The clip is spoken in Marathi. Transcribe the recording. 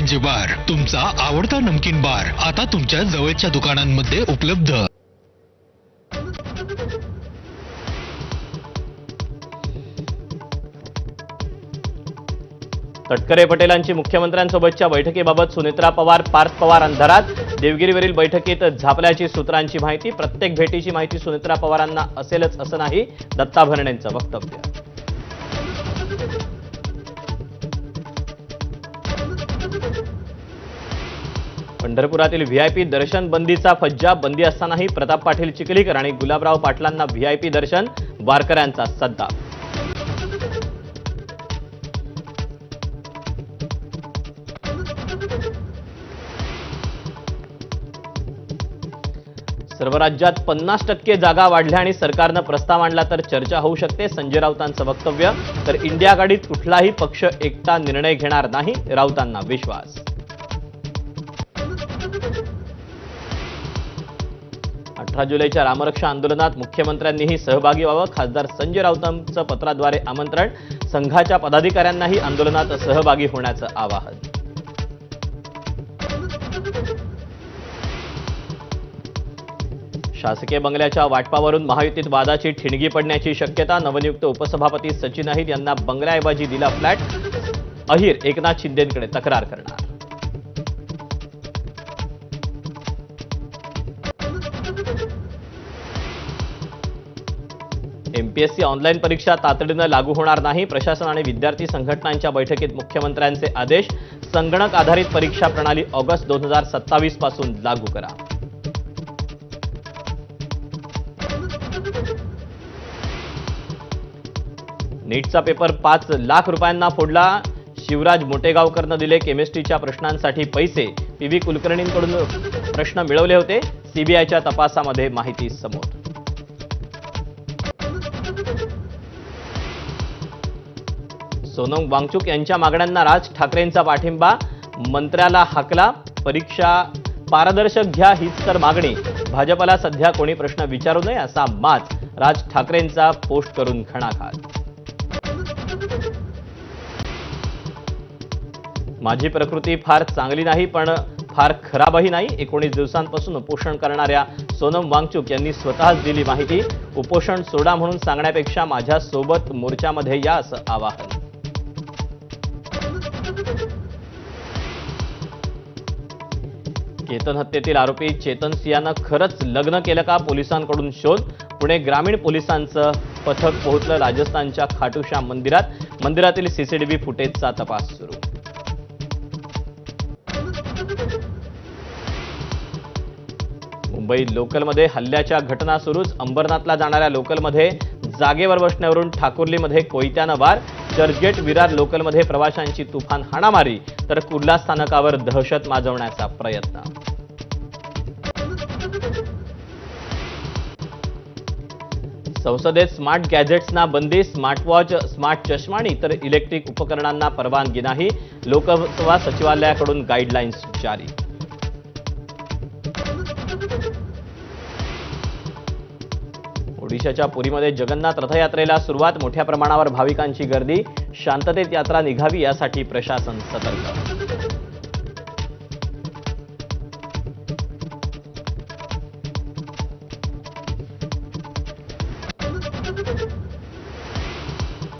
म्हणजे बार, तुमचा आवडता नमकीन बार आता तुमच्या जवळच्या दुकानांमध्ये उपलब्ध। तटकरे पटेलांची मुख्यमंत्र्यांसोबतच्या बैठकीबाबत सुनेत्रा पवार, पार्थ पवार अंधारात। देवगिरीवरील बैठकीत झापल्याची सूत्रांची माहिती। प्रत्येक भेटीची माहिती सुनेत्रा पवारांना असेलच असं नाही, दत्ता भरणेंचं वक्तव्य। पंढरपुरातील व्हीआयपी दर्शन बंदीचा फज्जा। बंदी असतानाही प्रताप पाटील चिखलीकर आणि गुलाबराव पाटलांना व्हीआयपी दर्शन, वारकऱ्यांचा सद्दा। सर्व राज्यात 50% जागा वाढल्या आणि सरकारनं प्रस्ताव आणला तर चर्चा होऊ शकते, संजय राऊतांचं वक्तव्य। तर इंडिया आघाडीत कुठलाही पक्ष एकटा निर्णय घेणार नाही, राऊतांना विश्वास। 18 जुलैच्या रामरक्षा आंदोलनात मुख्यमंत्र्यांनीही सहभागी व्हावं, खासदार संजय राऊतांचं पत्राद्वारे आमंत्रण। संघाच्या पदाधिकाऱ्यांनाही आंदोलनात सहभागी होण्याचं आवाहन। शासकीय बंगल्याच्या वाटपावरून महायुतीत वादाची ठिणगी पडण्याची शक्यता। नवनियुक्त उपसभापती सचिन अहिर यांना बंगल्याऐवजी दिला फ्लॅट। अहिर एकनाथ शिंदेंकडे तक्रार करणार। एमपीएससी ऑनलाईन परीक्षा तातडीनं लागू होणार नाही, प्रशासन आणि विद्यार्थी संघटनांच्या बैठकीत मुख्यमंत्र्यांचे आदेश। संगणक आधारित परीक्षा प्रणाली ऑगस्ट 2027 पासून लागू करा। नीटचा पेपर 5 लाख रुपयांना फोडला। शिवराज मोटेगावकरनं दिले केमिस्ट्रीच्या प्रश्नांसाठी पैसे। पीव्ही कुलकर्णींकडून प्रश्न मिळवले होते, सीबीआयच्या तपासामध्ये माहिती समोर। सोनम वांगचुक यांच्या मागण्यांना राज ठाकरेंचा पाठिंबा। मंत्र्याला हाकला, परीक्षा पारदर्शक घ्या हीच तर मागणी। भाजपला सध्या कोणी प्रश्न विचारू नये असा माच, राज ठाकरेंचा पोस्ट करून घणाघात। माझी प्रकृती फार चांगली नाही पण फार खराबही नाही। 19 दिवसांपासून उपोषण करणाऱ्या सोनम वांगचुक यांनी स्वतःच दिली माहिती। उपोषण सोडा म्हणून सांगण्यापेक्षा माझ्या सोबत मोर्चामध्ये या असं आवाहन। केतन हत्येतील आरोपी चेतन सियानं खरंच लग्न केलं का, पोलिसांकडून शोध। पुणे ग्रामीण पोलिसांचं पथक पोहोचलं राजस्थानच्या खाटूश्याम मंदिरात। मंदिरातील सीसीटीव्ही फुटेजचा तपास सुरू। मुंबई लोकलमध्ये हल्ल्याच्या घटना सुरूच। अंबरनाथला जाणाऱ्या लोकलमध्ये जागेवर बसण्यावरून ठाकुर्लीमध्ये कोयत्यानं वार। चर्चगेट विरार लोकलमध्ये प्रवाशांची तुफान हाणामारी, तर कुर्ला स्थानकावर दहशत माजवण्याचा प्रयत्न। संसदेत स्मार्ट गॅजेट्सना बंदी। स्मार्टवॉच, स्मार्ट चष्मा आणि इतर इलेक्ट्रिक उपकरणांना परवानगी नाही। लोकसभा सचिवालयाकडून गाईडलाईन्स जारी। ओडिशाच्या पुरीमध्ये जगन्नाथ रथयात्रेला सुरुवात। मोठ्या प्रमाणावर भाविकांची गर्दी। शांततेत यात्रा निघावी यासाठी प्रशासन सतर्क।